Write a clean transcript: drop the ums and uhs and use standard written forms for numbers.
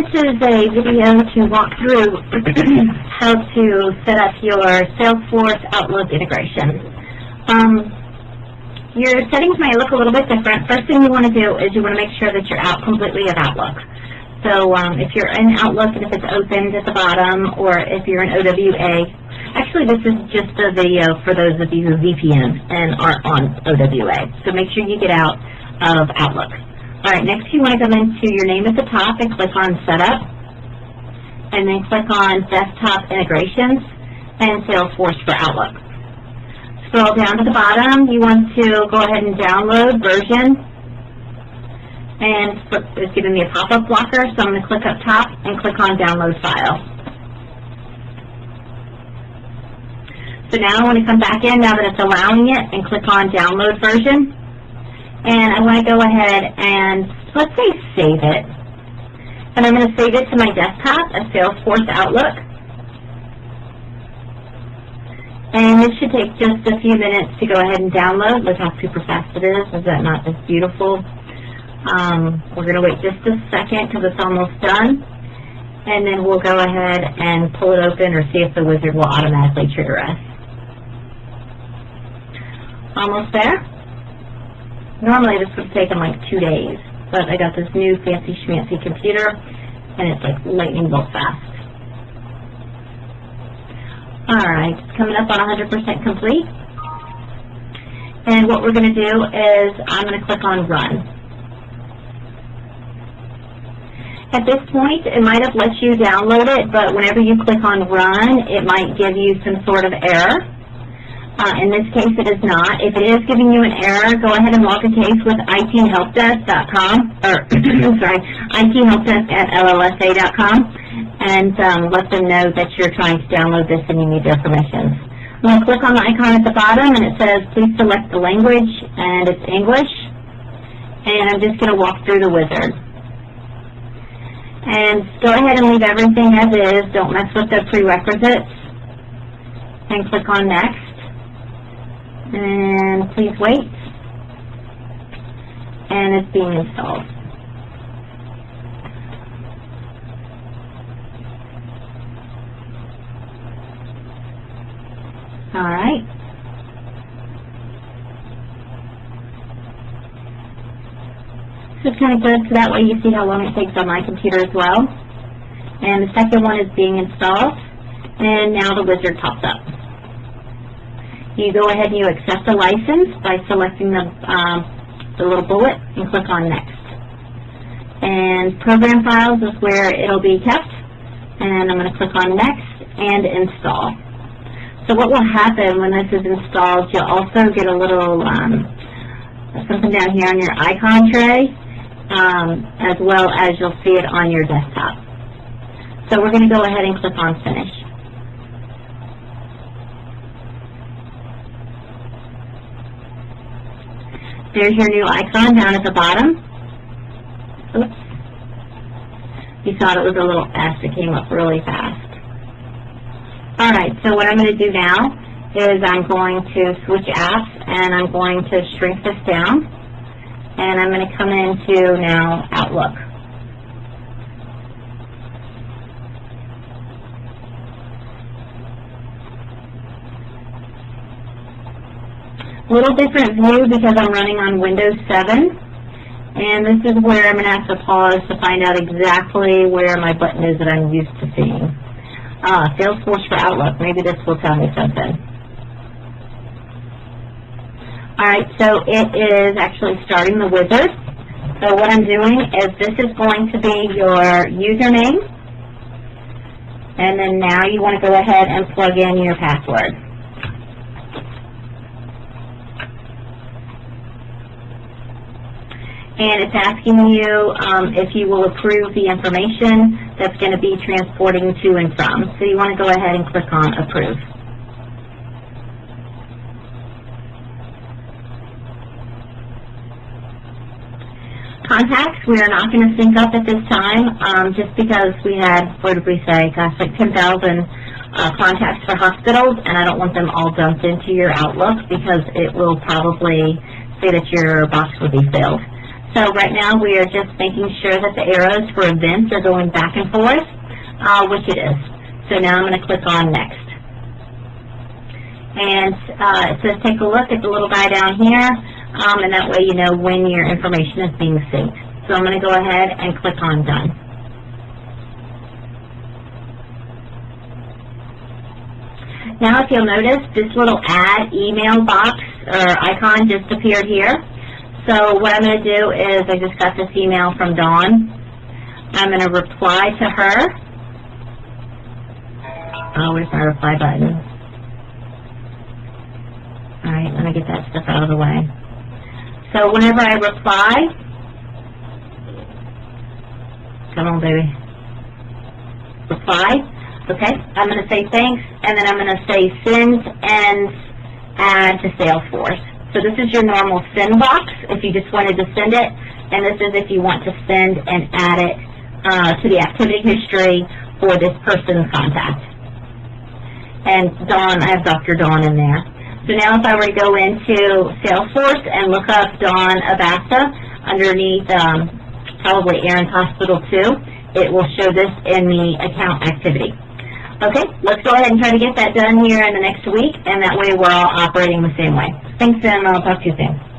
This is a video to walk through how to set up your Salesforce Outlook integration. Your settings may look a little bit different. First thing you want to do is you want to make sure that you're out completely of Outlook. So if you're in Outlook and if it's opened at the bottom, or if you're in OWA, actually this is just a video for those of you who VPN and aren't on OWA. So make sure you get out of Outlook. All right, next you want to come into your name at the top and click on Setup, and then click on Desktop Integrations and Salesforce for Outlook. Scroll down to the bottom. You want to go ahead and download version, and it's giving me a pop-up blocker, so I'm going to click up top and click on Download File. So now I want to come back in now that it's allowing it and click on Download Version. And I want to go ahead and, let's say, save it. And I'm going to save it to my desktop as Salesforce Outlook. And it should take just a few minutes to go ahead and download. Look how super fast it is. Is that not just beautiful? We're going to wait just a second because it's almost done. And then we'll go ahead and pull it open or see if the wizard will automatically trigger us. Almost there. Normally this would have taken like 2 days, but I got this new fancy schmancy computer and it's like lightning bolt fast. Alright, it's coming up on 100% complete. And what we're going to do is I'm going to click on Run. At this point, it might have let you download it, but whenever you click on Run, it might give you some sort of error. In this case, it is not. If it is giving you an error, go ahead and log a case with ithelpdesk.com, or sorry, ithelpdesk@llsa.com, and let them know that you're trying to download this and you need their permissions. I'm going to click on the icon at the bottom, and it says, please select the language, and it's English. And I'm just going to walk through the wizard. And go ahead and leave everything as is. Don't mess with the prerequisites. And click on Next. And please wait. And it's being installed. All right. So it's kind of good, so that way you see how long it takes on my computer as well. And the second one is being installed, and now the wizard pops up. You go ahead and you accept the license by selecting the little bullet and click on Next. And Program Files is where it'll be kept, and I'm going to click on Next and Install. So what will happen when this is installed, you'll also get a little something down here on your icon tray, as well as you'll see it on your desktop. So we're going to go ahead and click on Finish. There's your new icon down at the bottom. Oops. You thought it was a little S. It came up really fast. All right, so what I'm going to do now is I'm going to switch apps, and I'm going to shrink this down, and I'm going to come into now Outlook. A little different view because I'm running on Windows 7, and this is where I'm going to have to pause to find out exactly where my button is that I'm used to seeing. Salesforce for Outlook. Maybe this will tell me something. Alright, so it is actually starting the wizard. So what I'm doing is this is going to be your username, and then now you want to go ahead and plug in your password. And it's asking you if you will approve the information that's going to be transporting to and from. So you want to go ahead and click on Approve. Contacts, we are not going to sync up at this time, just because we had, what did we say, gosh, like 10,000 contacts for hospitals, and I don't want them all dumped into your Outlook because it will probably say that your box will be filled. So right now we are just making sure that the arrows for events are going back and forth, which it is. So now I'm going to click on next. And it says take a look at the little guy down here, and that way you know when your information is being synced. So I'm going to go ahead and click on done. Now if you'll notice, this little add email box or icon just appeared here. So what I'm going to do is, I just got this email from Dawn. I'm going to reply to her. Oh, where's my reply button? All right, let me get that stuff out of the way. So whenever I reply, come on, baby. Reply. Okay, I'm going to say thanks, and then I'm going to say send and add to Salesforce. So this is your normal send box if you just wanted to send it, and this is if you want to send and add it to the activity history for this person's contact. And Dawn, I have Dr. Dawn in there. So now if I were to go into Salesforce and look up Dawn Abasta underneath probably Aaron's Hospital 2, it will show this in the account activity. Okay, let's go ahead and try to get that done here in the next week, and that way we're all operating the same way. Thanks, and I'll talk to you soon.